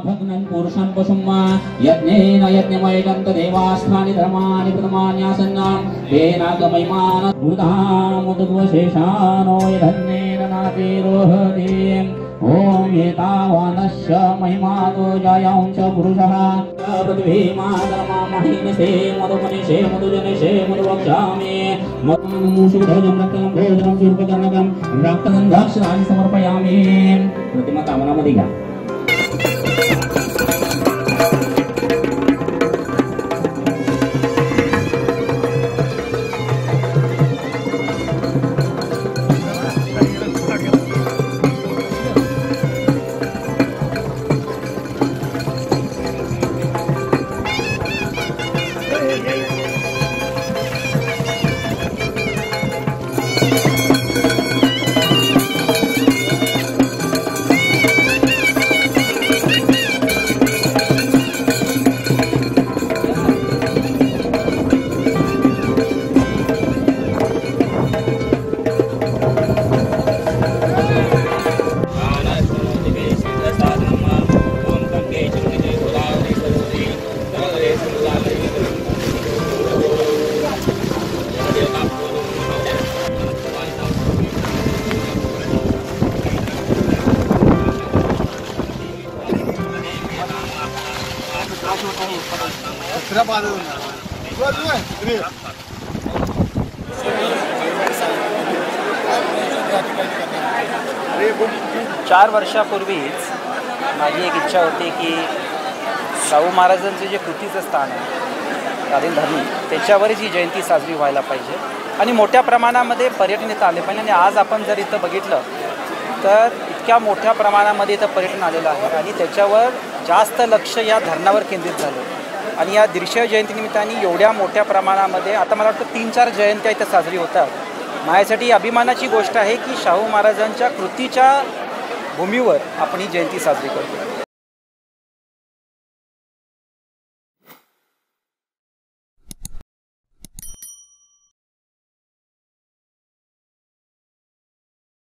भग्नं पुरुषं पशुम्मा यज्ञेन यज्ञमयजन्त देवास्थानि धर्माणि प्रथमान्यासन्नां तेनागमयमान ऊर्धामुद्वशेषानो यधन्येन नातिरोहति ओम एतावानस्य महिमातो जायांश पुरुषः पृथ्वीमादरमा महिनसे मधुमनिषे मधुजनिषे मधुवक्षामि मधुमुषुधजं रक्तं भोजनं शूर्पकर्णकं रक्तगन्धाक्षराणि समर्पयामि प्रतिमा कामनामध्ये घ्या. चार वर्षापूर्वीच माझी एक इच्छा होती की शाहू महाराजांचे जे कृतीचं स्थान आहे राधेंद्र धर्मी त्याच्यावरच ही जयंती साजरी व्हायला पाहिजे आणि मोठ्या प्रमाणामध्ये पर्यटन इथं आले पाहिजे. आणि आज आपण जर इथं बघितलं तर इतक्या मोठ्या प्रमाणामध्ये इथं पर्यटन आलेलं आहे आणि त्याच्यावर जास्त लक्ष या धरणावर केंद्रित झालं आणि या 150 जयंतीनिमित्ताने एवढ्या मोठ्या प्रमाणामध्ये आता मला वाटतं 3-4 जयंत्या इथं साजरी होतात. माझ्यासाठी अभिमानाची गोष्ट आहे की शाहू महाराजांच्या कृतीच्या भूमीवर आपण ही जयंती साजरी करतो.